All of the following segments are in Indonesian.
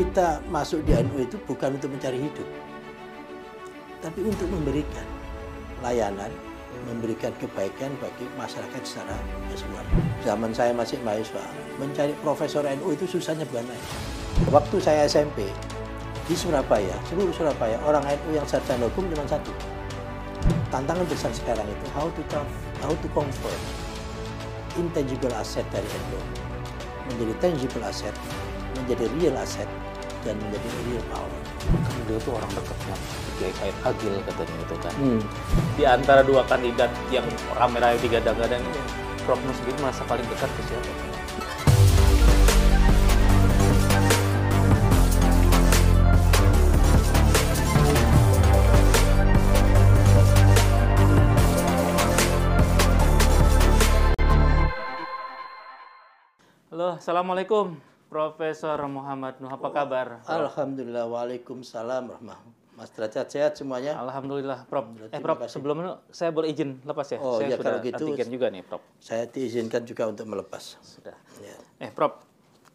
kita masuk di NU itu bukan untuk mencari hidup, tapi untuk memberikan layanan, memberikan kebaikan bagi masyarakat secara keseluruhan. Zaman saya masih mahasiswa, mencari profesor NU itu susahnya bukan main. Waktu saya SMP, di Surabaya, seluruh Surabaya, orang NU yang sarjana hukum cuma satu. Tantangan besar sekarang itu, how to convert intangible asset dari NU menjadi tangible asset, menjadi real asset, dan menjadi real power. Kan dia tuh orang dekatnya Kiai Said Agil katanya itu kan. Di antara dua kandidat yang rame-rame digadang-gadang ini, Prof Nusbin merasa paling dekat ke siapa? Halo, Assalamualaikum Profesor Muhammad Nuh, apa kabar? Alhamdulillah, waalaikumsalam Mas Derajat, sehat semuanya? Alhamdulillah, Prof. Prof, sebelumnya saya boleh izin lepas ya? Oh saya ya, sudah kalau gitu antigen juga nih, Prof. Saya diizinkan juga untuk melepas. Sudah. Ya. Prof,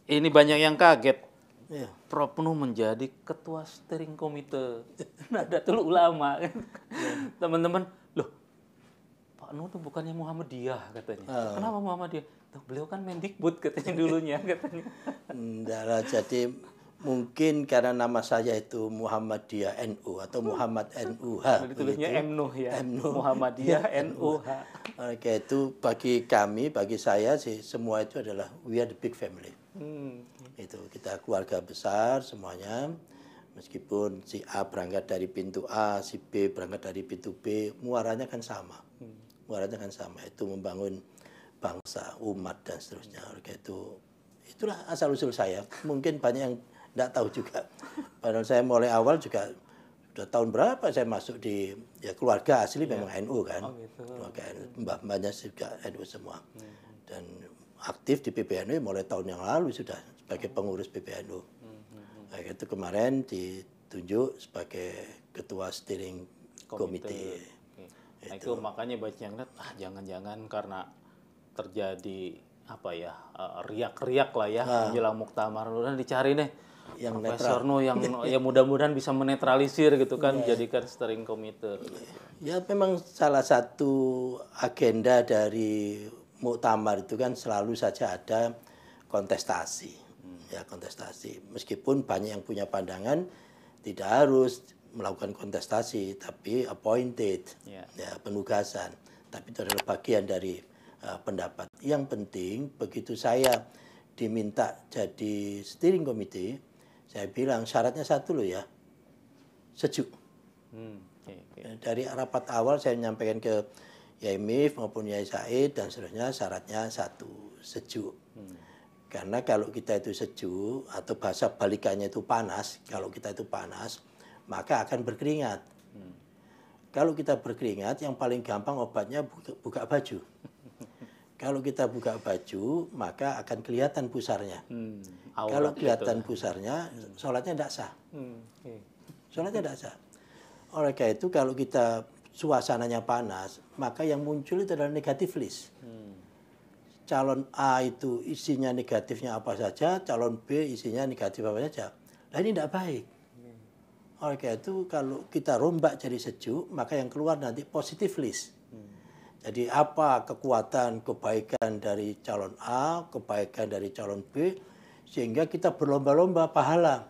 ini banyak yang kaget. Ya. Prof Nuh menjadi ketua steering komite Nahdlatul Ulama. Teman-teman, loh, Pak Nuh tuh bukannya Muhammadiyah katanya. Kenapa Muhammadiyah? Tuh, beliau kan Mendikbud katanya dulunya katanya. Enggak lah, jadi mungkin karena nama saya itu Muhammadiyah NU atau Muhammad NUH. Ditulisnya MNUH ya. MNUH. Muhammadiyah NUH. Oke, itu bagi kami, bagi saya sih semua itu adalah we are the big family. Itu kita keluarga besar semuanya. Meskipun si A berangkat dari pintu A, si B berangkat dari pintu B, muaranya kan sama. Muaranya kan sama, itu membangun bangsa, umat dan seterusnya. Oke, itulah asal usul saya. Mungkin banyak yang tidak tahu juga. Padahal saya mulai awal juga sudah tahun berapa saya masuk di keluarga asli memang NU kan. Oh, gitu. Mbah-mbahnya juga NU semua. Dan aktif di PBNU mulai tahun yang lalu sudah sebagai pengurus PBNU. Itu kemarin ditunjuk sebagai ketua steering komite. Nah, itu makanya banyak yang lihat, jangan-jangan karena terjadi apa ya, riak-riak lah ya menjelang muktamar, dan dicari nih yang Profesor Nuh yang ya mudah-mudahan bisa menetralisir gitu kan, jadikan steering komite. Ya memang salah satu agenda dari muktamar itu kan selalu saja ada kontestasi. Ya kontestasi. Meskipun banyak yang punya pandangan tidak harus melakukan kontestasi, tapi appointed, ya penugasan. Tapi itu adalah bagian dari pendapat. Yang penting begitu saya diminta jadi steering committee, saya bilang syaratnya satu loh ya, sejuk. Dari rapat awal saya menyampaikan ke Yai Mif maupun Yai Said dan seterusnya, syaratnya satu, sejuk. Karena kalau kita itu sejuk atau bahasa balikannya itu panas, kalau kita itu panas, maka akan berkeringat. Kalau kita berkeringat, yang paling gampang obatnya buka baju. Kalau kita buka baju, maka akan kelihatan pusarnya. Kalau kelihatan pusarnya, sholatnya tidak sah. Sholatnya tidak sah. Oleh karena itu, kalau kita suasananya panas, maka yang muncul itu adalah negatif list. Calon A itu isinya negatifnya apa saja, calon B isinya negatif apa saja. Nah ini tidak baik. Oleh karena itu kalau kita rombak jadi sejuk, maka yang keluar nanti positif list. Jadi apa kekuatan, kebaikan dari calon A, kebaikan dari calon B, sehingga kita berlomba-lomba pahala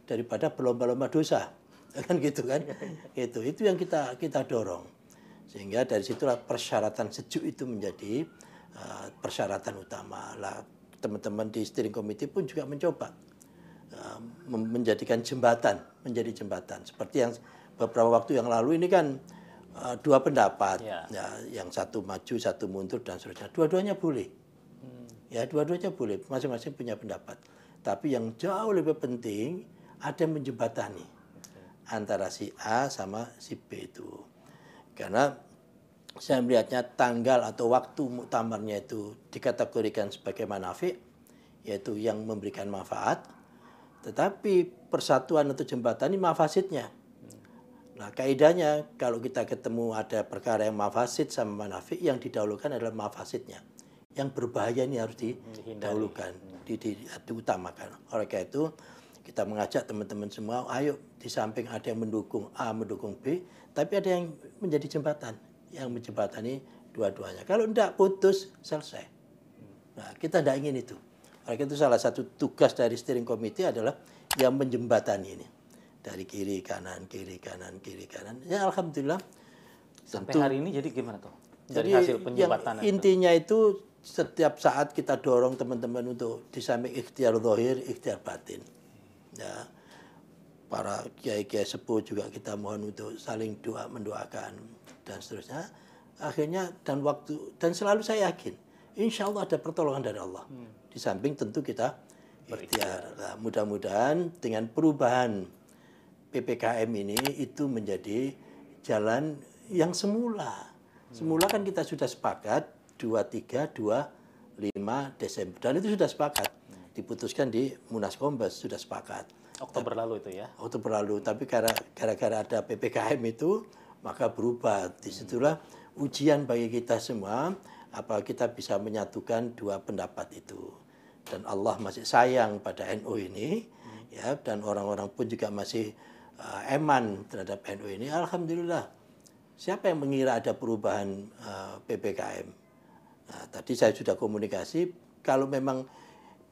daripada berlomba-lomba dosa. Kan gitu kan? Itu yang kita dorong. Sehingga dari situlah persyaratan sejuk itu menjadi persyaratan utama. Lah teman-teman di steering committee pun juga mencoba menjadikan menjadi jembatan. Seperti yang beberapa waktu yang lalu ini kan dua pendapat, ya, yang satu maju, satu mundur dan seterusnya. Dua-duanya boleh, ya dua-duanya boleh, masing-masing punya pendapat. Tapi yang jauh lebih penting ada yang menjembatani antara si A sama si B itu. Karena saya melihatnya tanggal atau waktu muktamarnya itu dikategorikan sebagai manafi, yaitu yang memberikan manfaat. Tetapi persatuan atau jembatan ini mafasidnya. Nah, kaidahnya kalau kita ketemu ada perkara yang mafasid sama manafi, yang didahulukan adalah mafasidnya. Yang berbahaya ini harus didahulukan, diutamakan. Oleh karena itu kita mengajak teman-teman semua, ayo di samping ada yang mendukung A, mendukung B, tapi ada yang menjadi jembatan, yang menjembatani dua-duanya. Kalau tidak putus, selesai. Nah, kita tidak ingin itu. Oleh itu salah satu tugas dari steering committee adalah yang menjembatani ini. Dari kiri, kanan, kiri, kanan, kiri, kanan. Ya Alhamdulillah. Sampai tentu, hari ini jadi gimana tuh? Dari jadi hasil penjembatan intinya itu setiap saat kita dorong teman-teman untuk di samping ikhtiar zahir, ikhtiar batin. Ya, para kiai-kiai sepuh juga kita mohon untuk saling doa mendoakan dan seterusnya. Akhirnya dan selalu saya yakin, insya Allah ada pertolongan dari Allah. Di samping tentu kita ikhtiar. Nah, mudah-mudahan dengan perubahan PPKM ini itu menjadi jalan yang semula. Semula kan kita sudah sepakat 23, 25 Desember. Dan itu sudah sepakat. Diputuskan di Munas Kombes, sudah sepakat. Oktober lalu itu ya? Oktober lalu. Tapi gara-gara ada PPKM itu, maka berubah. Disitulah ujian bagi kita semua, apa kita bisa menyatukan dua pendapat itu. Dan Allah masih sayang pada NU ini, ya, dan orang-orang pun juga masih eman terhadap NU ini. Alhamdulillah. Siapa yang mengira ada perubahan PPKM? Nah, tadi saya sudah komunikasi, kalau memang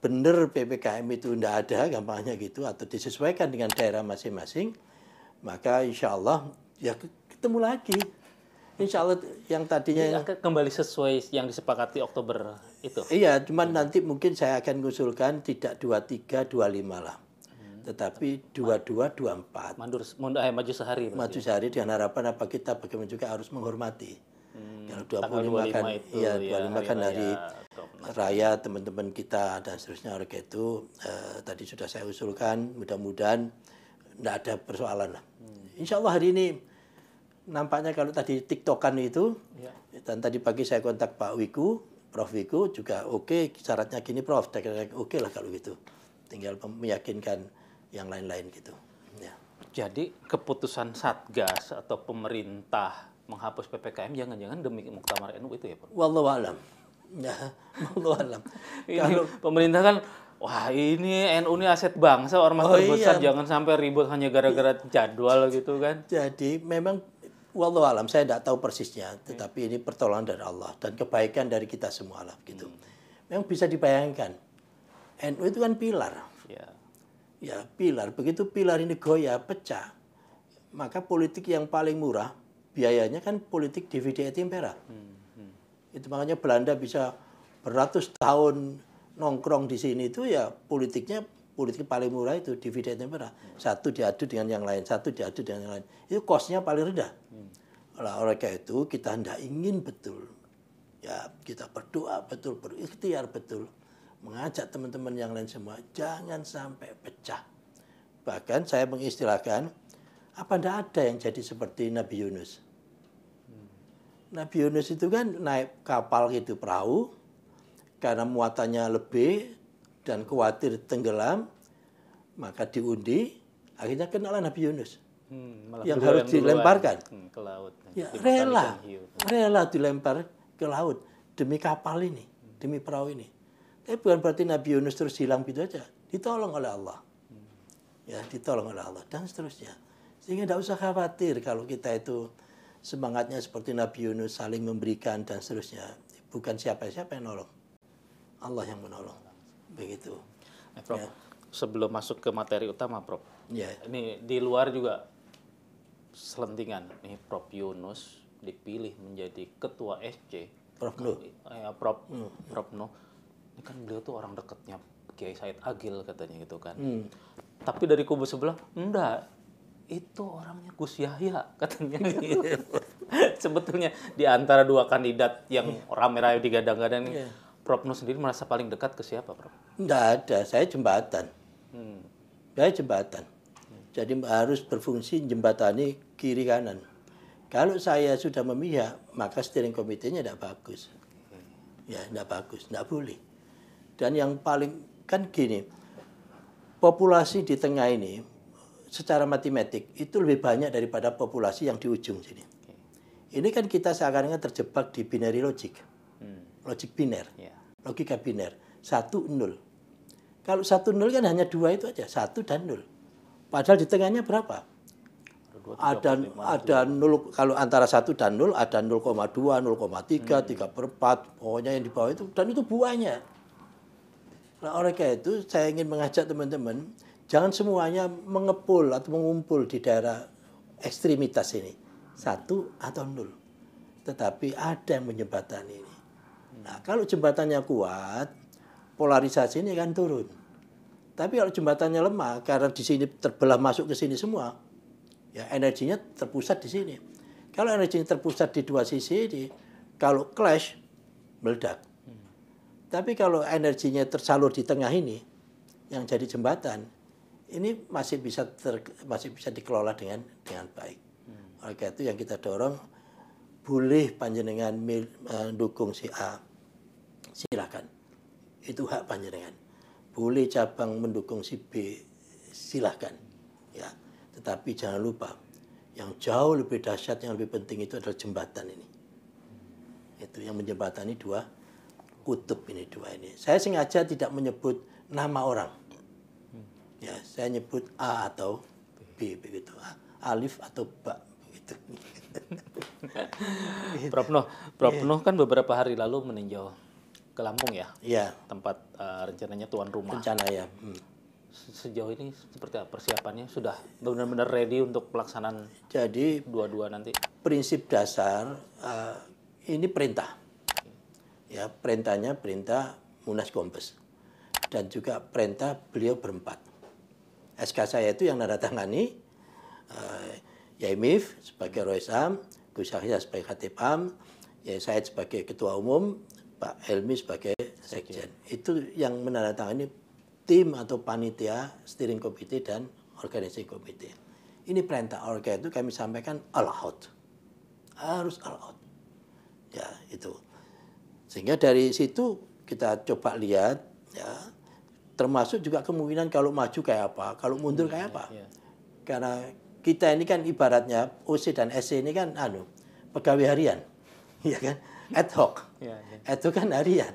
benar PPKM itu tidak ada, gampangnya gitu, atau disesuaikan dengan daerah masing-masing, maka insya Allah ya ketemu lagi. Insya Allah yang tadinya kembali sesuai yang disepakati Oktober itu. Iya, cuman nanti mungkin saya akan mengusulkan tidak 23, 25 lah. Tetapi 22, 24. Maju sehari. Maju sehari dengan harapan apa kita bagaimana juga harus menghormati. Kalau 25 kan, itu, ya 25 kan hari raya teman-teman kita dan seterusnya. Oleh itu tadi sudah saya usulkan, mudah-mudahan tidak ada persoalan lah. Insya Allah hari ini nampaknya kalau tadi TikTokan itu, dan tadi pagi saya kontak Pak Wiku, Prof Wiku juga oke, syaratnya gini Prof, oke lah kalau gitu. Tinggal meyakinkan yang lain-lain gitu. Ya. Jadi keputusan Satgas atau pemerintah menghapus PPKM jangan-jangan demi Muktamar NU itu ya Pak? Wallahu a'lam. Ya, wallahu a'lam. Kalau pemerintah kan, wah ini NU ini aset bangsa, ormas terbesar, jangan sampai ribut hanya gara-gara jadwal gitu kan. Jadi memang wallahu a'lam, saya tidak tahu persisnya, tetapi ini pertolongan dari Allah dan kebaikan dari kita semua lah gitu. Memang bisa dibayangkan, NU itu kan pilar. Ya pilar, begitu pilar ini goyah, pecah, maka politik yang paling murah biayanya kan politik divide et impera. Itu makanya Belanda bisa beratus tahun nongkrong di sini itu ya politik paling murah itu divide et impera. Satu diadu dengan yang lain, satu diadu dengan yang lain. Itu cost-nya paling rendah. Oleh karena itu kita hendak ingin betul, ya kita berdoa betul, berikhtiar betul. Mengajak teman-teman yang lain semua, jangan sampai pecah. Bahkan saya mengistilahkan, apa tidak ada yang jadi seperti Nabi Yunus? Nabi Yunus itu kan naik kapal gitu, perahu, karena muatannya lebih dan khawatir tenggelam, maka diundi, akhirnya kenalah Nabi Yunus. Yang harus dilemparkan ke laut. Ya, rela dilempar ke laut demi kapal ini, demi perahu ini. Tapi bukan berarti Nabi Yunus terus hilang gitu aja. Ditolong oleh Allah. Ya, ditolong oleh Allah. Dan seterusnya. Sehingga tidak usah khawatir kalau kita itu semangatnya seperti Nabi Yunus saling memberikan dan seterusnya. Bukan siapa-siapa yang nolong. Allah yang menolong. Begitu. Prof, sebelum masuk ke materi utama, Prof. Ya. Ini di luar juga selentingan. Nih Prof Yunus dipilih menjadi ketua SC. Prof Nuh. Prof Nuh. Ini kan beliau tuh orang dekatnya Kiai Said Agil katanya gitu kan. Tapi dari kubu sebelah, enggak. Itu orangnya Gus Yahya katanya. Sebetulnya di antara dua kandidat yang rame-rame digadang-gadang, Prof Nuh sendiri merasa paling dekat ke siapa, Prof? Enggak ada, saya jembatan. Saya jembatan. Jadi harus berfungsi jembatani kiri kanan. Kalau saya sudah memihak, maka steering committee-nya tidak bagus. Ya, tidak bagus, tidak boleh. Dan yang paling, kan gini, populasi di tengah ini, secara matematik, itu lebih banyak daripada populasi yang di ujung sini. Ini kan kita seakan-akan terjebak di binary logic. Logic biner, logika biner. 1, 0. Kalau 1-0 kan hanya 2 itu aja, 1 dan 0. Padahal di tengahnya berapa? Ada 0, kalau antara 1 dan 0 ada 0,2, 0,3, 3/4, pokoknya yang di bawah itu, dan itu buahnya. Nah, oleh karena itu saya ingin mengajak teman-teman, jangan semuanya mengepul atau mengumpul di daerah ekstremitas ini, 1 atau 0. Tetapi ada yang menjembatani ini. Nah, kalau jembatannya kuat, polarisasi ini akan turun. Tapi kalau jembatannya lemah, karena di sini terbelah masuk ke sini semua, ya energinya terpusat di sini. Kalau energinya terpusat di dua sisi ini, kalau clash, meledak. Tapi kalau energinya tersalur di tengah ini, yang jadi jembatan, ini masih bisa dikelola dengan baik. Oleh karena itu yang kita dorong, boleh panjenengan mendukung si A, silakan. Itu hak panjenengan. Boleh cabang mendukung si B, silakan. Ya, tetapi jangan lupa, yang jauh lebih dahsyat, yang lebih penting itu adalah jembatan ini. Itu yang menjembatani dua kutub ini, dua ini. Saya sengaja tidak menyebut nama orang. Ya, saya nyebut A atau B begitu. Alif atau Ba begitu. Prof Nuh kan beberapa hari lalu meninjau ke Lampung ya. Iya. Tempat rencananya tuan rumah. Rencana ya. Sejauh ini seperti apa persiapannya? Sudah benar-benar ready untuk pelaksanaan jadi dua-dua nanti? Prinsip dasar ini perintah. Ya, perintahnya perintah Munas Kompes. Dan juga perintah beliau berempat. SK saya itu yang nandatangani, Yaimif sebagai Roisam, Gus Yahya sebagai Khatib Am, ya saya sebagai Ketua Umum, Pak Helmi sebagai Sekjen. Itu yang menandatangani tim atau panitia, steering committee dan organisasi komite. Ini perintah. Oleh karena itu kami sampaikan all out. Harus all out. Ya, itu. Sehingga dari situ kita coba lihat, ya, termasuk juga kemungkinan kalau maju kayak apa, kalau mundur kayak apa. Karena kita ini kan ibaratnya OC dan SC ini kan pegawai harian. Ya kan? Ad hoc. Ad hoc kan harian.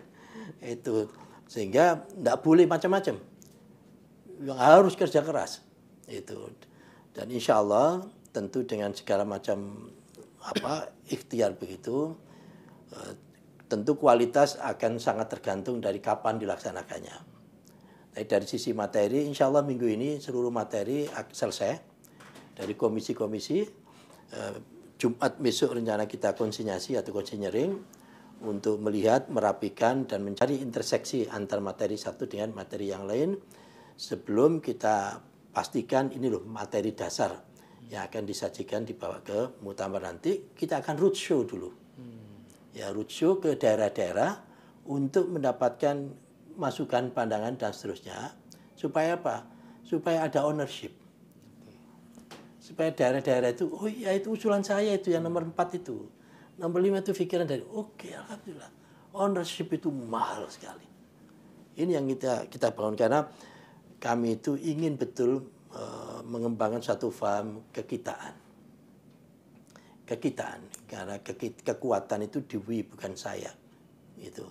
Itu sehingga tidak boleh macam-macam. Yang harus kerja keras. Itu. Dan insya Allah tentu dengan segala macam ikhtiar begitu, tentu kualitas akan sangat tergantung dari kapan dilaksanakannya. Dari sisi materi, insya Allah minggu ini seluruh materi selesai dari komisi-komisi. Jumat besok rencana kita konsinyasi atau konsinyering untuk melihat, merapikan, dan mencari interseksi antar materi satu dengan materi yang lain sebelum kita pastikan ini loh materi dasar yang akan disajikan dibawa ke muktamar nanti. Kita akan roadshow dulu. Ya, roadshow ke daerah-daerah untuk mendapatkan masukan, pandangan, dan seterusnya. Supaya apa? Supaya ada ownership. Supaya daerah-daerah itu, oh iya itu usulan saya itu yang nomor 4 itu. Nomor 5 itu pikiran dari, oke, alhamdulillah. Ownership itu mahal sekali. Ini yang kita bangun karena kami itu ingin betul mengembangkan satu faham kekitaan. Kekitaan, karena kekuatan itu Dewi bukan saya. Itu.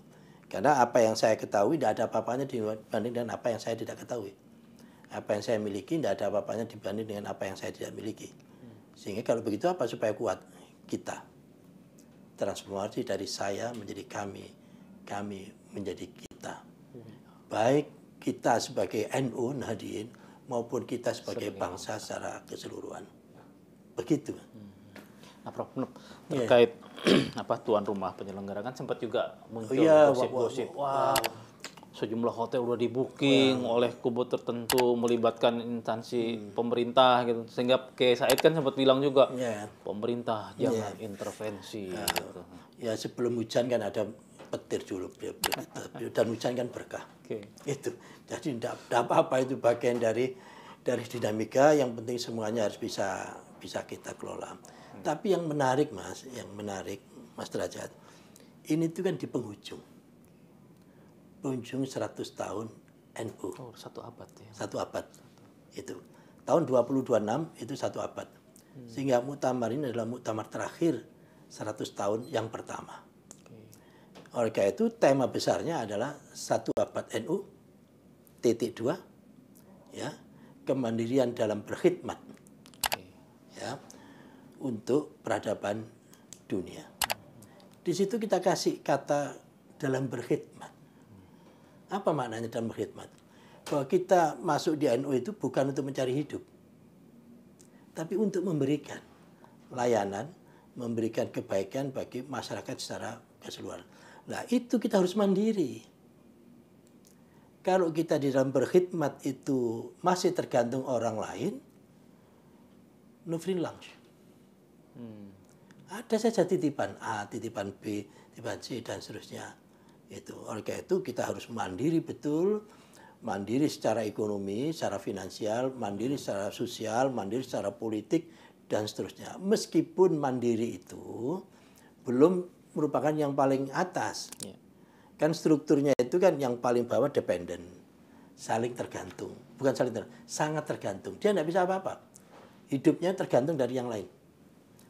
Karena apa yang saya ketahui tidak ada apa-apanya dibanding dengan apa yang saya tidak ketahui. Apa yang saya miliki tidak ada apa-apanya dibanding dengan apa yang saya tidak miliki. Sehingga kalau begitu apa supaya kuat? Kita. Transformasi dari saya menjadi kami. Kami menjadi kita. Baik kita sebagai NU Nahdien maupun kita sebagai bangsa secara keseluruhan. Begitu. Nah, Prof, terkait tuan rumah penyelenggara kan sempat juga muncul gosip-gosip. Wah, sejumlah hotel udah di-booking oleh kubu tertentu melibatkan instansi pemerintah gitu. Sehingga Kiai Said kan sempat bilang juga, pemerintah jangan intervensi gitu. Ya, sebelum hujan kan ada petir dulu, dan hujan kan berkah. Itu. Jadi tidak apa-apa, itu bagian dari dinamika. Yang penting semuanya harus bisa kita kelola. Tapi yang menarik Mas Derajat, ini tuh kan di penghujung 100 tahun NU. Oh, 1 abad ya. 1 abad. Itu. Tahun 2026 itu 1 abad. Sehingga muktamar ini adalah muktamar terakhir 100 tahun yang pertama. Oleh karena itu tema besarnya adalah 1 abad NU, titik 2, ya, kemandirian dalam berkhidmat, ya, untuk peradaban dunia. Di situ kita kasih kata dalam berkhidmat. Apa maknanya dalam berkhidmat? Bahwa kita masuk di NU itu bukan untuk mencari hidup, tapi untuk memberikan layanan, memberikan kebaikan bagi masyarakat secara keseluruhan. Nah, itu kita harus mandiri. Kalau kita di dalam berkhidmat itu masih tergantung orang lain, no free lunch. Ada saja titipan A, titipan B, titipan C, dan seterusnya. Oleh karena itu kita harus mandiri betul, mandiri secara ekonomi, secara finansial, mandiri secara sosial, mandiri secara politik, dan seterusnya. Meskipun mandiri itu belum merupakan yang paling atas. Yeah. Kan strukturnya itu kan yang paling bawah dependen, saling tergantung. Bukan saling tergantung, sangat tergantung. Dia tidak bisa apa-apa. Hidupnya tergantung dari yang lain.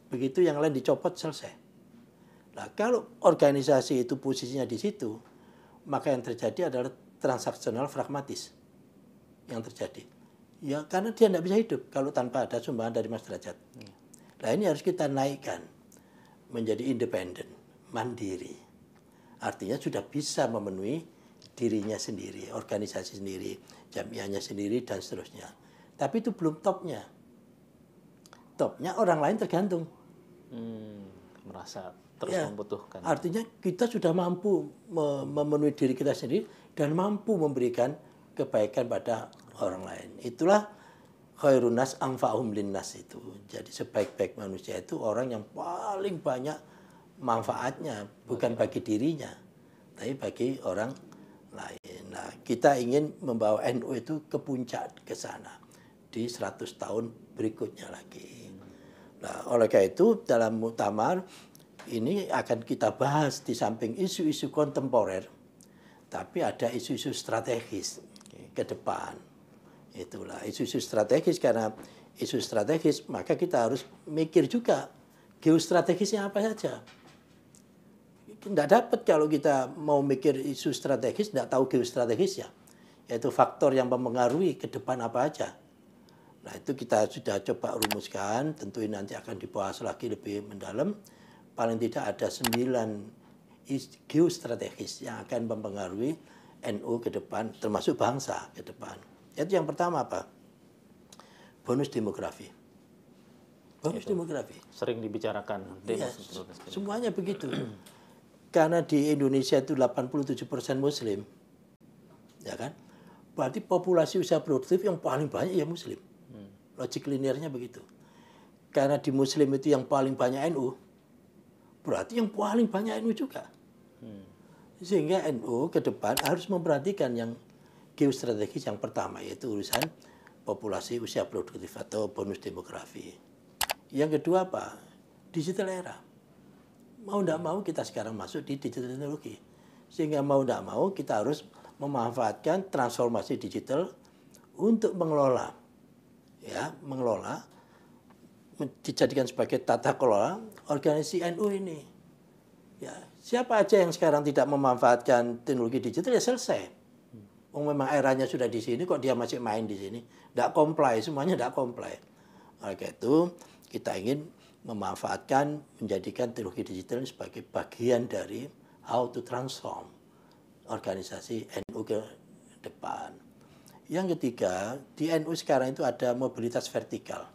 Begitu yang lain dicopot, selesai. Nah, kalau organisasi itu posisinya di situ, maka yang terjadi adalah transaksional pragmatis yang terjadi. Ya, karena dia tidak bisa hidup kalau tanpa ada sumbangan dari Mas Derajat. Nah, ini harus kita naikkan menjadi independen, mandiri. Artinya sudah bisa memenuhi dirinya sendiri, organisasi sendiri, jamiahnya sendiri, dan seterusnya. Tapi itu belum topnya. Topnya orang lain tergantung. Merasa terus membutuhkan. Artinya kita sudah mampu memenuhi diri kita sendiri dan mampu memberikan kebaikan pada orang lain. Itulah khairun nas anfa'uhum linnas itu. Jadi sebaik-baik manusia itu orang yang paling banyak manfaatnya, bukan bagi dirinya, tapi bagi orang lain. Nah, kita ingin membawa NU itu ke puncak ke sana di 100 tahun berikutnya lagi. Nah, oleh karena itu dalam muktamar ini akan kita bahas di samping isu-isu kontemporer, tapi ada isu-isu strategis ke depan. Itulah isu-isu strategis, karena isu strategis maka kita harus mikir juga geostrategisnya apa saja. Tidak dapat kalau kita mau mikir isu strategis, tidak tahu geostrategisnya. Yaitu faktor yang mempengaruhi ke depan apa aja. Nah, itu kita sudah coba rumuskan, tentu ini nanti akan dibahas lagi lebih mendalam. Paling tidak ada 9 geostrategis yang akan mempengaruhi NU ke depan, termasuk bangsa ke depan. Itu yang pertama apa? Bonus demografi. Bonus demografi. Sering dibicarakan. Ya, semuanya begitu. Karena di Indonesia itu 87% Muslim, ya kan? Berarti populasi usia produktif yang paling banyak ya Muslim. Logik linearnya begitu. Karena di Muslim itu yang paling banyak NU, berarti yang paling banyak NU juga. Sehingga NU ke depan harus memperhatikan yang geostrategis yang pertama, yaitu urusan populasi usia produktif atau bonus demografi. Yang kedua apa? Digital era. Mau tidak mau kita sekarang masuk di digital teknologi. Sehingga mau tidak mau kita harus memanfaatkan transformasi digital untuk mengelola, dijadikan sebagai tata kelola organisasi NU ini. Ya, siapa aja yang sekarang tidak memanfaatkan teknologi digital ya selesai. Memang eranya sudah di sini, kok dia masih main di sini? Tidak comply, semuanya tidak comply. Oleh karena itu kita ingin memanfaatkan, menjadikan teknologi digital sebagai bagian dari how to transform organisasi NU ke depan. Yang ketiga, di NU sekarang itu ada mobilitas vertikal.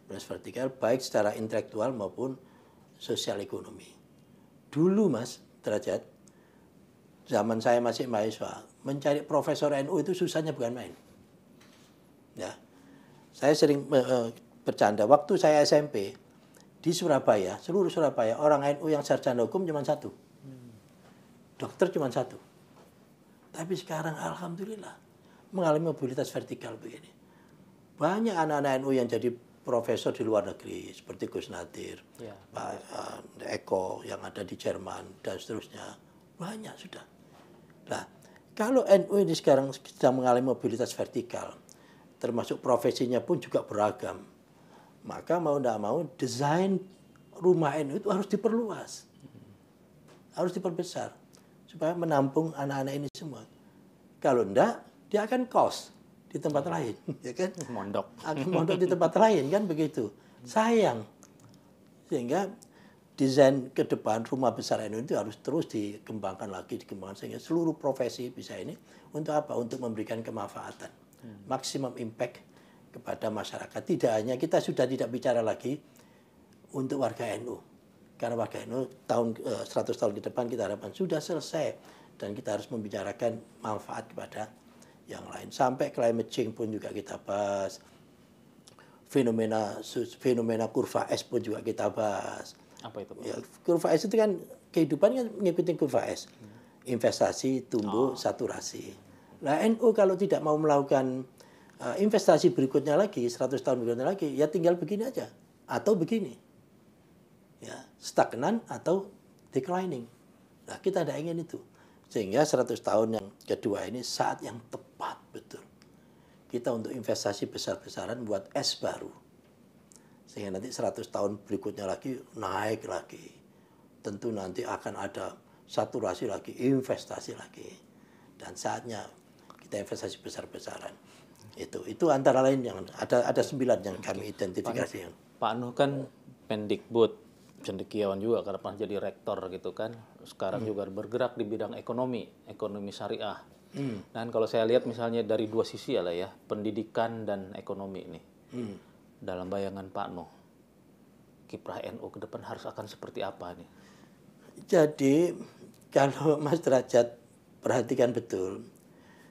Mobilitas vertikal baik secara intelektual maupun sosial ekonomi. Dulu Mas Derajat, zaman saya masih mahasiswa, mencari profesor NU itu susahnya bukan main. Ya, saya sering bercanda, waktu saya SMP di Surabaya, seluruh Surabaya, orang NU yang sarjana hukum cuma 1. Dokter cuma 1. Tapi sekarang alhamdulillah mengalami mobilitas vertikal begini. Banyak anak-anak NU yang jadi profesor di luar negeri, seperti Gus Nadir, Pak Eko yang ada di Jerman, dan seterusnya. Banyak sudah. Nah, kalau NU ini sekarang sedang mengalami mobilitas vertikal, termasuk profesinya pun juga beragam, maka mau tidak mau desain rumah NU itu harus diperluas, harus diperbesar supaya menampung anak-anak ini semua. Kalau enggak, dia akan kos di tempat lain, ya kan? Mondok. Akan mondok di tempat lain, kan begitu. Sayang. Sehingga desain ke depan rumah besar NU itu harus terus dikembangkan lagi, sehingga seluruh profesi bisa ini untuk apa? Untuk memberikan kemanfaatan, maksimum impact kepada masyarakat. Tidak hanya kita sudah tidak bicara lagi untuk warga NU, karena warga NU 100 tahun ke depan kita harapkan sudah selesai, dan kita harus membicarakan manfaat kepada yang lain. Sampai climate change pun juga kita bahas, fenomena kurva S pun juga kita bahas. Apa itu, Pak? Ya, kurva S itu kan kehidupan kan mengikuti kurva S. Investasi, tumbuh, saturasi. Nah, NU kalau tidak mau melakukan investasi berikutnya lagi, 100 tahun berikutnya lagi, ya tinggal begini aja. Atau begini. Ya, stagnan atau declining. Nah, kita tidak ingin itu. Sehingga 100 tahun yang kedua ini saat yang tepat betul. Kita untuk investasi besar-besaran buat S baru. Sehingga nanti 100 tahun berikutnya lagi naik lagi. Tentu nanti akan ada saturasi lagi, investasi lagi. Dan saatnya kita investasi besar-besaran. Itu antara lain yang ada 9 yang kami identifikasi. Pak Nuh kan Mendikbud, cendekiawan juga karena pernah jadi rektor gitu kan. Sekarang juga bergerak di bidang ekonomi syariah. Dan kalau saya lihat misalnya dari dua sisi ya, pendidikan dan ekonomi ini. Dalam bayangan Pak Nuh, kiprah NU ke depan harus akan seperti apa nih? Jadi kalau Mas Derajat perhatikan betul,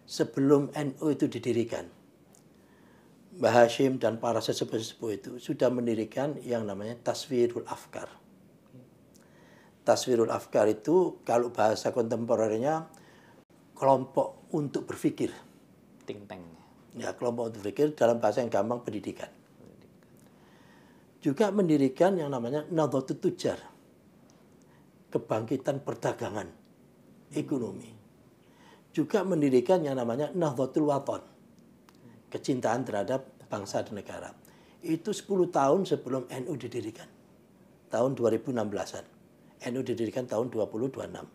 sebelum NU itu didirikan, Mbah Hashim dan para sesepuh-sesepuh itu sudah mendirikan yang namanya Taswirul Afkar. Taswirul Afkar itu kalau bahasa kontemporernya kelompok untuk berpikir. Think tank. Ya, kelompok untuk berpikir dalam bahasa yang gampang pendidikan. Juga mendirikan yang namanya Nahdlatul Tujar. Kebangkitan perdagangan, ekonomi. Juga mendirikan yang namanya Nahdlatul Wathon. Kecintaan terhadap bangsa dan negara. Itu 10 tahun sebelum NU didirikan. Tahun 2016-an. NU didirikan tahun 2026.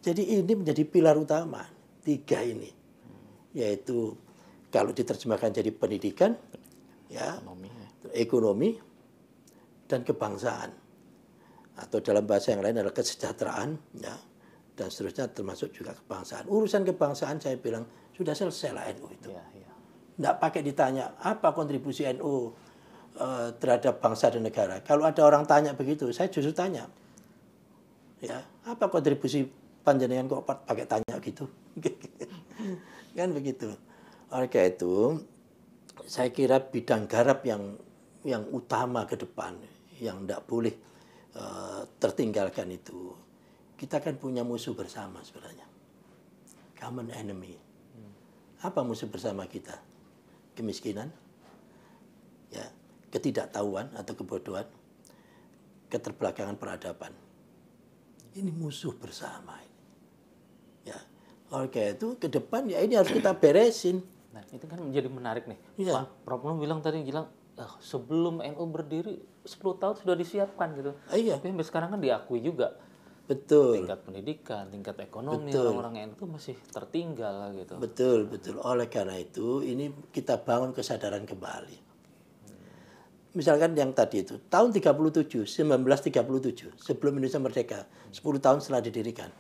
Jadi ini menjadi pilar utama. 3 ini. Yaitu kalau diterjemahkan jadi pendidikan, ya, ekonomi, dan kebangsaan. Atau dalam bahasa yang lain adalah kesejahteraan, ya, dan seterusnya termasuk juga kebangsaan. Urusan kebangsaan saya bilang sudah selesai lah NU itu. Nggak pakai ditanya apa kontribusi NU terhadap bangsa dan negara. Kalau ada orang tanya begitu, saya justru tanya, ya, apa kontribusi panjenengan kok pakai tanya gitu? Kan begitu. Oleh karena itu, saya kira bidang garap yang utama ke depan, yang tidak boleh tertinggalkan itu, kita kan punya musuh bersama sebenarnya. Common enemy. Apa musuh bersama kita? Kemiskinan, ya, ketidaktahuan atau kebodohan, keterbelakangan peradaban. Ini musuh bersama. Ya, oleh karena itu ke depan ya ini harus kita beresin. Nah, itu kan menjadi menarik nih. Ya. Pak Prof bilang tadi sebelum NU berdiri 10 tahun sudah disiapkan gitu. Iya. Tapi sampai sekarang kan diakui juga. Betul. Tingkat pendidikan, tingkat ekonomi, Betul. orang-orang NU itu masih tertinggal gitu. Betul. Oleh karena itu ini kita bangun kesadaran kembali. Misalkan yang tadi itu tahun 1937 sebelum Indonesia merdeka, 10 tahun setelah didirikan,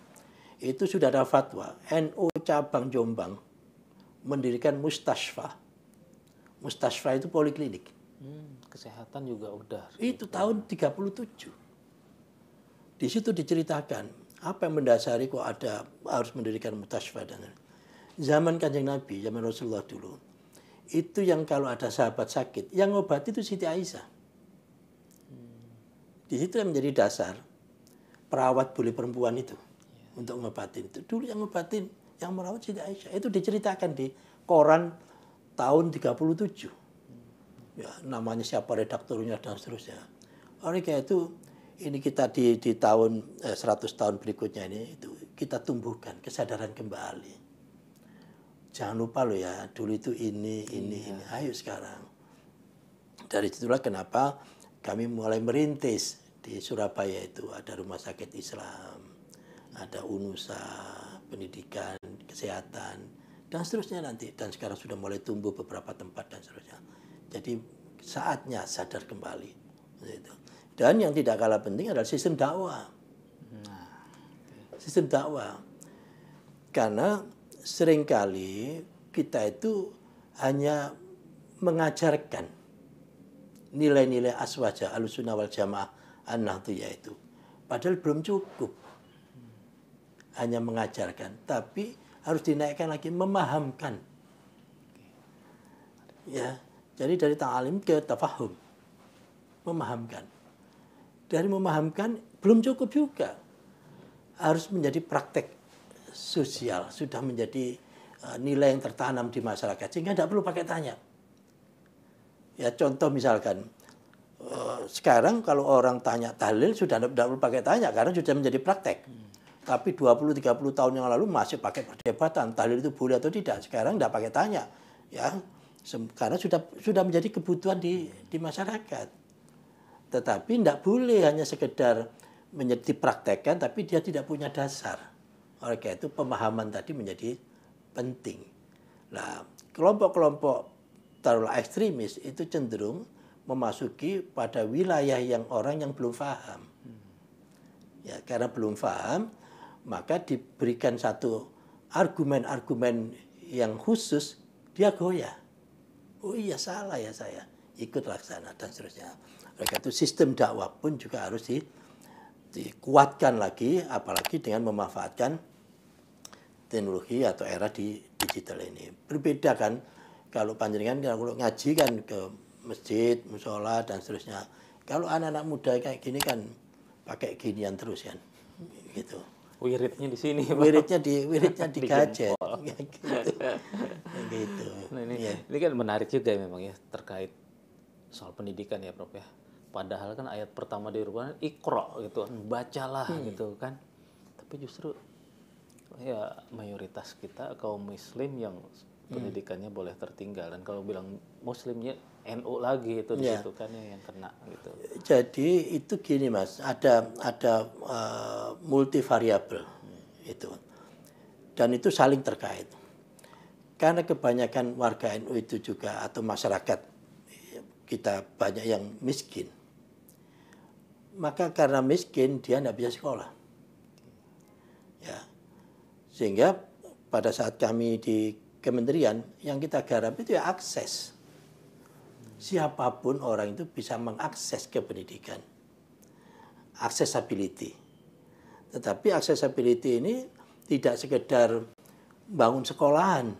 itu sudah ada fatwa NU cabang Jombang mendirikan mustasfa. Mustasfa itu poliklinik. Kesehatan juga udah. Itu tahun 37. Di situ diceritakan apa yang mendasari kok ada harus mendirikan mustasfa dan zaman Kanjeng Nabi, zaman Rasulullah dulu. Itu yang kalau ada sahabat sakit, yang ngobati itu Siti Aisyah. Di situ yang menjadi dasar perawat boleh perempuan itu untuk ngobatin itu. Dulu yang ngobatin, yang merawat Siti Aisyah. Itu diceritakan di koran tahun 37. Ya, namanya siapa redakturnya dan seterusnya. Oleh karena itu ini kita di tahun 100 tahun berikutnya ini itu kita tumbuhkan kesadaran kembali. Jangan lupa loh ya, dulu itu ini. Ayo sekarang. Dari situlah kenapa kami mulai merintis di Surabaya itu ada rumah sakit Islam, ada UNUSA, pendidikan, kesehatan, dan seterusnya nanti. Dan sekarang sudah mulai tumbuh beberapa tempat dan seterusnya. Jadi saatnya sadar kembali. Gitu. Dan yang tidak kalah penting adalah sistem dakwah. Sistem dakwah. Karena seringkali kita itu hanya mengajarkan nilai-nilai aswaja Ahlussunnah wal Jamaah an-Nahdliyah itu. Padahal belum cukup hanya mengajarkan, tapi harus dinaikkan lagi, memahamkan. Ya, jadi dari ta'alim ke tafahum, memahamkan. Dari memahamkan belum cukup juga, harus menjadi praktek sosial, sudah menjadi nilai yang tertanam di masyarakat, sehingga tidak perlu pakai tanya. Ya, contoh misalkan, sekarang kalau orang tanya tahlil sudah tidak perlu pakai tanya, karena sudah menjadi praktek. Tapi 20-30 tahun yang lalu masih pakai perdebatan, tahlil itu boleh atau tidak. Sekarang tidak pakai tanya. Ya, karena sudah menjadi kebutuhan di masyarakat. Tetapi tidak boleh hanya sekedar dipraktekkan, tapi dia tidak punya dasar. Oleh karena itu pemahaman tadi menjadi penting. Nah, kelompok-kelompok taruhlah ekstremis itu cenderung memasuki pada wilayah yang orang yang belum paham. Ya, karena belum paham, maka diberikan satu argumen-argumen yang khusus, dia goyah. Oh iya, salah ya saya, ikut laksana dan seterusnya. Oleh karena itu sistem dakwah pun juga harus dikuatkan lagi, apalagi dengan memanfaatkan teknologi atau era di digital ini. Berbeda kan kalau panjenengan kalau ngaji kan ke masjid, musola dan seterusnya. Kalau anak-anak muda kayak gini kan pakai ginian terus kan, gitu. Wiridnya di sini. Wiridnya di gadget. Gitu. Nah, ini kan menarik juga memang ya terkait soal pendidikan ya, Prof ya. Padahal kan ayat pertama di Al-Qur'an Iqra gitu kan, bacalah gitu kan. Tapi justru ya mayoritas kita kaum muslim yang pendidikannya boleh tertinggal, dan kalau bilang muslimnya NU lagi itu disitu kan yang kena gitu. Jadi itu gini Mas, ada multivariabel itu, dan itu saling terkait. Karena kebanyakan warga NU itu juga atau masyarakat kita banyak yang miskin, maka karena miskin dia tidak bisa sekolah. Ya, sehingga pada saat kami di kementerian yang kita garap itu ya akses. Siapapun orang itu bisa mengakses ke pendidikan. Accessibility. Tetapi accessibility ini tidak sekedar bangun sekolahan.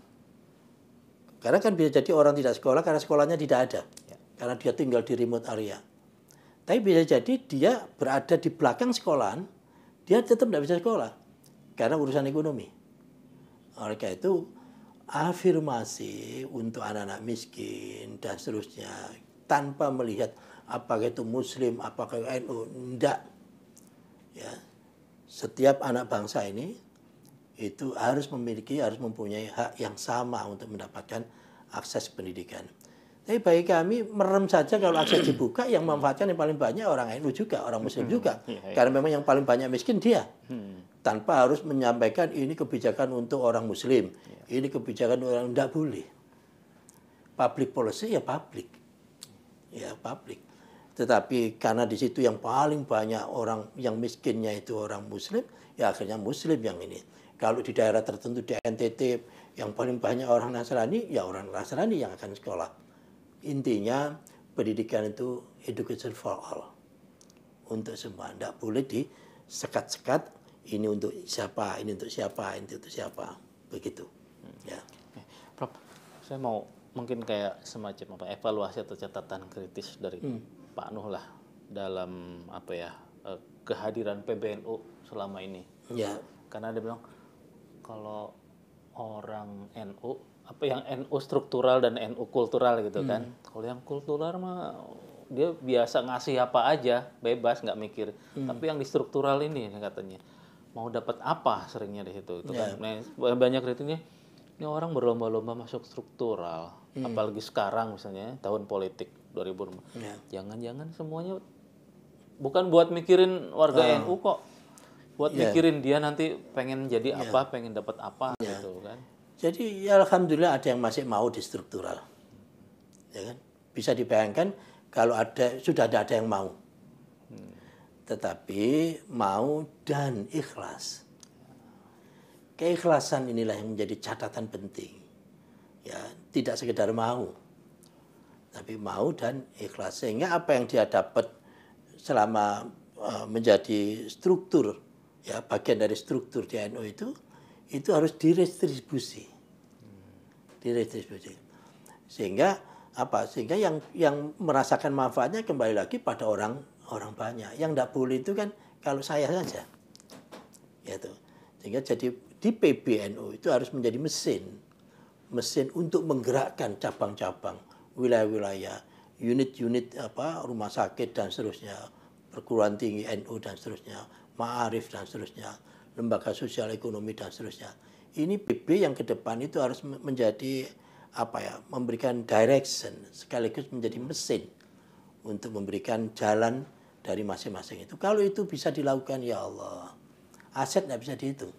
Karena kan bisa jadi orang tidak sekolah karena sekolahnya tidak ada. Karena dia tinggal di remote area. Tapi bisa jadi dia berada di belakang sekolahan, dia tetap tidak bisa sekolah. Karena urusan ekonomi. Oleh karena itu, afirmasi untuk anak-anak miskin dan seterusnya tanpa melihat apakah itu muslim, apakah NU, enggak. Ya. Setiap anak bangsa ini itu harus mempunyai hak yang sama untuk mendapatkan akses pendidikan. Tapi bagi kami merem saja kalau akses dibuka, yang memanfaatkan yang paling banyak orang NU juga, orang muslim juga. Karena memang yang paling banyak miskin dia. Tanpa harus menyampaikan ini kebijakan untuk orang muslim, ini kebijakan orang, tidak boleh. Public policy ya public. Ya public. Tetapi karena di situ yang paling banyak orang yang miskinnya itu orang muslim, ya akhirnya muslim yang ini. Kalau di daerah tertentu di NTT yang paling banyak orang Nasrani, ya orang Nasrani yang akan sekolah. Intinya pendidikan itu education for all. Untuk semua, tidak boleh disekat-sekat. Ini untuk siapa, ini untuk siapa, ini untuk siapa, begitu. Ya. Prof, saya mau mungkin kayak semacam apa evaluasi atau catatan kritis dari Pak Nuh lah dalam apa ya kehadiran PBNU selama ini. Ya. Karena dia bilang kalau orang NU apa yang NU struktural dan NU kultural gitu kan. Kalau yang kultural mah dia biasa ngasih apa aja, bebas nggak mikir. Tapi yang di struktural ini katanya mau dapat apa seringnya di situ itu kan. Nah, banyak kritiknya ini orang berlomba-lomba masuk struktural, apalagi sekarang misalnya tahun politik 2020. Jangan-jangan semuanya bukan buat mikirin warga NU kok. buat mikirin dia nanti pengen jadi apa, pengen dapat apa gitu kan. Jadi ya alhamdulillah ada yang masih mau di struktural. Ya kan? Bisa dibayangkan kalau sudah ada yang mau. Tetapi mau dan ikhlas. Keikhlasan inilah yang menjadi catatan penting. Ya, tidak sekedar mau, tapi mau dan ikhlas. Sehingga apa yang dia dapat selama menjadi struktur, ya bagian dari struktur di NU itu harus diredistribusi. Sehingga apa? Sehingga yang merasakan manfaatnya kembali lagi pada orang banyak. Yang tidak boleh itu kan kalau saya saja. Ya tuh. Sehingga jadi di PBNU itu harus menjadi mesin untuk menggerakkan cabang-cabang, wilayah-wilayah, unit-unit rumah sakit dan seterusnya, perguruan tinggi NU dan seterusnya, ma'arif dan seterusnya, lembaga sosial ekonomi dan seterusnya. Ini PB yang ke depan itu harus menjadi memberikan direction sekaligus menjadi mesin untuk memberikan jalan dari masing-masing itu. Kalau itu bisa dilakukan, ya Allah, aset tidak bisa dihitung.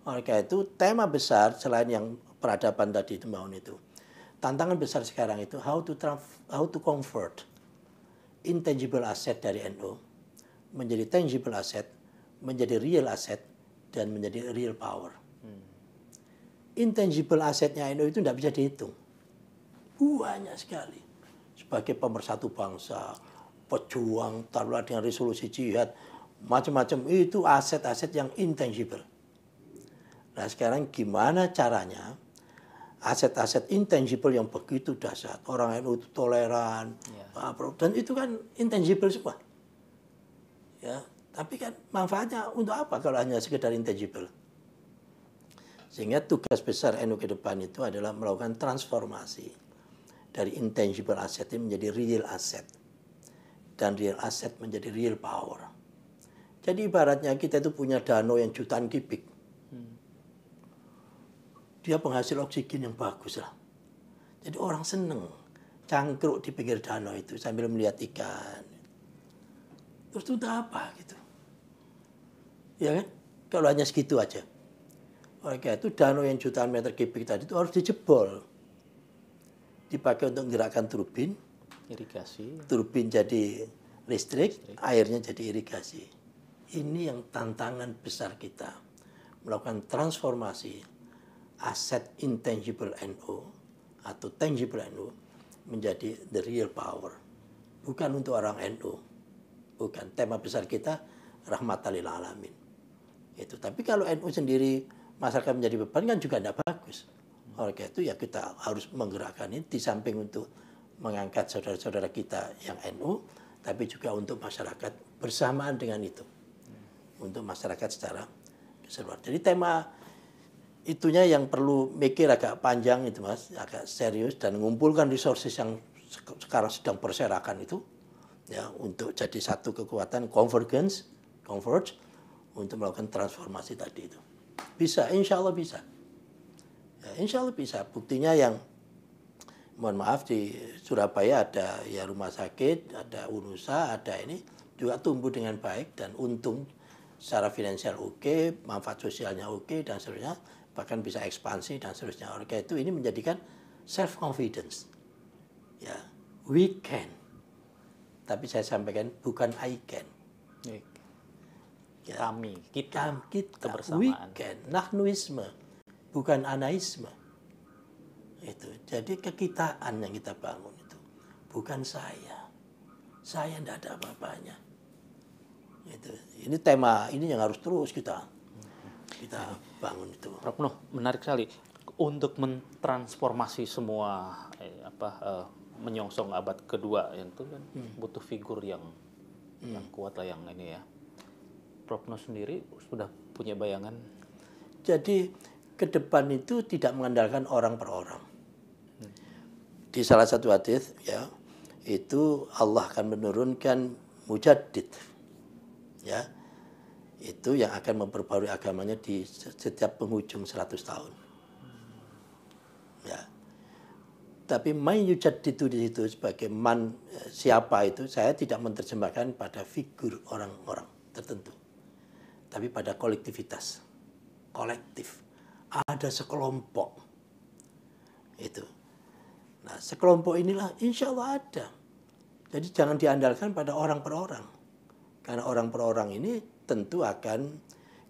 Oleh karena itu tema besar selain yang peradaban tadi itu bangun itu, tantangan besar sekarang itu how to convert intangible asset dari NU menjadi tangible asset, menjadi real asset, dan menjadi real power. Intangible assetnya NU itu tidak bisa dihitung, banyak sekali. Sebagai pemersatu bangsa, pejuang, taruhlah dengan resolusi jihad, macam-macam itu aset-aset yang intangible. Nah sekarang gimana caranya aset-aset intangible yang begitu dahsyat, orang NU itu toleran, dan itu kan intangible semua. Ya, tapi kan manfaatnya untuk apa kalau hanya sekedar intangible? Sehingga tugas besar NU ke depan itu adalah melakukan transformasi dari intangible asset ini menjadi real asset, dan real asset menjadi real power. Jadi ibaratnya kita itu punya danau yang jutaan kubik. Dia penghasil oksigen yang bagus lah. Jadi orang seneng cangkruk di pinggir danau itu sambil melihat ikan. Terus itu apa gitu? Ya kan? Kalau hanya segitu aja. Oleh karena itu danau yang jutaan meter kubik tadi itu harus dijebol. Dipakai untuk menggerakkan turbin. Irigasi. Turbin jadi listrik, airnya jadi irigasi. Ini yang tantangan besar kita. Melakukan transformasi aset intangible NU atau tangible NU menjadi the real power. Bukan untuk orang NU. Bukan. Tema besar kita rahmatan lil alamin. Itu. Tapi kalau NU sendiri masyarakat menjadi beban kan juga tidak bagus. Oleh karena itu ya kita harus menggerakkan ini di samping untuk mengangkat saudara-saudara kita yang NU, tapi juga untuk masyarakat bersamaan dengan itu. Untuk masyarakat secara keseluruhan. Jadi tema itunya yang perlu mikir agak panjang itu Mas, agak serius dan mengumpulkan resources yang sekarang sedang berserakan itu ya untuk jadi satu kekuatan converge untuk melakukan transformasi tadi itu. Bisa, insya Allah bisa. Ya, insya Allah bisa. Buktinya yang mohon maaf di Surabaya ada ya rumah sakit, ada UNUSA, ada ini juga tumbuh dengan baik dan untung secara finansial oke, manfaat sosialnya oke dan seterusnya. Bahkan bisa ekspansi dan seterusnya. Oleh karena itu ini menjadikan self confidence. Ya, we can. Tapi saya sampaikan bukan I can. Ya, kita kebersamaan. We can. Nahnuisme, bukan anaisme. Itu. Jadi kekitaan yang kita bangun itu bukan saya. Saya tidak ada apa-apanya. Itu. Ini tema ini yang harus terus kita bangun itu. Prof Nuh, menarik sekali untuk mentransformasi semua menyongsong abad kedua itu kan butuh figur yang kuat lah yang ini ya. Prof Nuh sendiri sudah punya bayangan? Jadi ke depan itu tidak mengandalkan orang per orang. Di salah satu hadis ya itu Allah akan menurunkan mujaddid ya. Itu yang akan memperbarui agamanya di setiap penghujung 100 tahun. Ya. Tapi man yujaddidu di situ sebagai man siapa itu saya tidak menerjemahkan pada figur orang-orang tertentu. tapi pada kolektivitas. Kolektif. Ada sekelompok. Itu. Nah, sekelompok inilah insya Allah ada. Jadi jangan diandalkan pada orang per orang. Karena orang per orang ini tentu akan,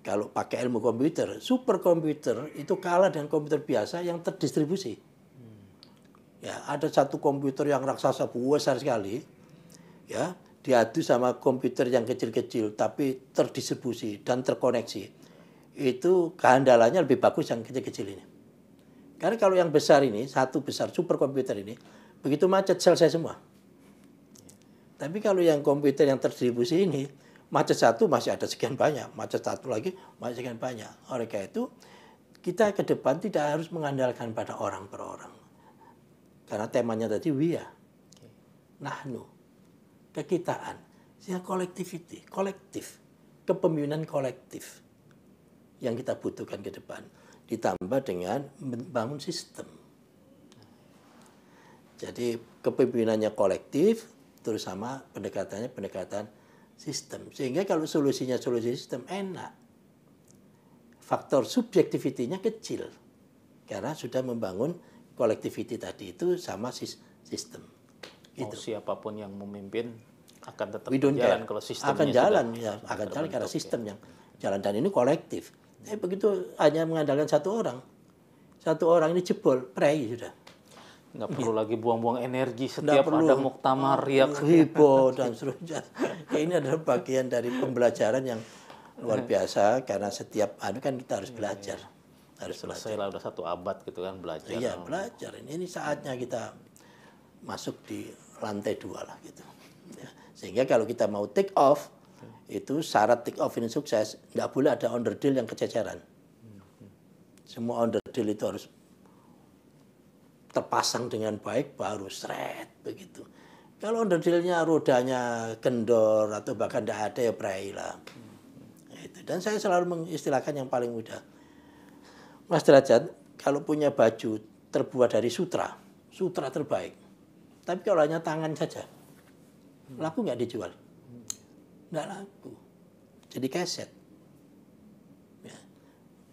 kalau pakai ilmu komputer, superkomputer itu kalah dengan komputer biasa yang terdistribusi. Ya, ada satu komputer yang raksasa besar sekali, ya, diadu sama komputer yang kecil-kecil tapi terdistribusi dan terkoneksi. Itu kehandalannya lebih bagus yang kecil-kecil ini. Karena kalau yang besar ini, satu besar superkomputer ini, begitu macet selesai semua. Tapi kalau yang komputer yang terdistribusi ini, macet satu masih ada sekian banyak, macet satu lagi masih sekian banyak. Oleh karena itu, kita ke depan tidak harus mengandalkan pada orang per orang. Karena temanya tadi wiya, nahnu, kekitaan, sehingga kolektiviti, kolektif, kepemimpinan kolektif yang kita butuhkan ke depan. Ditambah dengan membangun sistem. Jadi kepemimpinannya kolektif, terus sama pendekatannya pendekatan sistem. Sehingga kalau solusinya solusi sistem enak. Faktor subjektivitinya kecil. Karena sudah membangun kolektiviti tadi itu sama sistem. Gitu. Mau siapapun yang memimpin akan tetap jalan kalau sistemnya akan jalan, ya, akan jalan karena sistem yang jalan, dan ini kolektif. Tapi begitu hanya mengandalkan satu orang ini jebol, prei sudah. Nggak perlu lagi buang-buang energi setiap ada muktamar, riak, heboh dan seterusnya. Ya, ini adalah bagian dari pembelajaran yang luar biasa, karena setiap kan kita harus belajar. Harus selesai lah, udah 1 abad gitu kan belajar. Iya, belajar. Ini saatnya kita masuk di lantai 2 lah gitu. Ya. Sehingga kalau kita mau take off, itu syarat take off ini sukses, nggak boleh ada onderdil yang kececeran. Semua onderdil itu harus terpasang dengan baik, baru seret begitu. Kalau onderdilnya rodanya kendor atau bahkan tidak ada, ya prei lah. Itu. Dan saya selalu mengistilahkan yang paling mudah. Mas Derajat, kalau punya baju terbuat dari sutra terbaik. Tapi kalau hanya tangan saja, laku nggak dijual? Nggak laku. Jadi keset. Ya.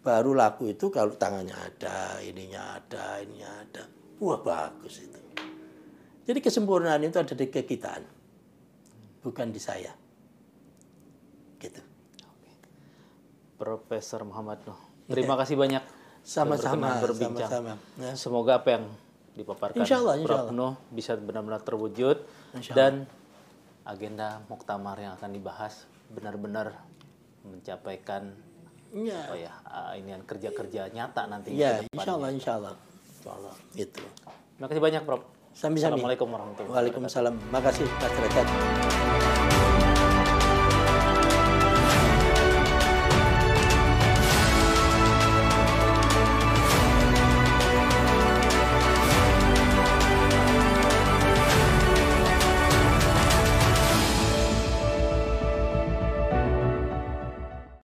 Baru laku itu kalau tangannya ada, ininya ada. Wah, bagus itu. Jadi kesempurnaan itu ada di kekitaan. Bukan di saya. Gitu. Profesor Muhammad Nuh, terima kasih banyak. Sama-sama berbincang. Ya. Semoga apa yang dipaparkan Prof. Nuh bisa benar-benar terwujud dan agenda muktamar yang akan dibahas benar-benar mencapaikan ini kerja-kerja nyata nantinya. Ya, insya Allah. Itu. Terima kasih banyak, Prof. Assalamualaikum warahmatullahi wabarakatuh. Waalaikumsalam. Makasih, Mas Derajat.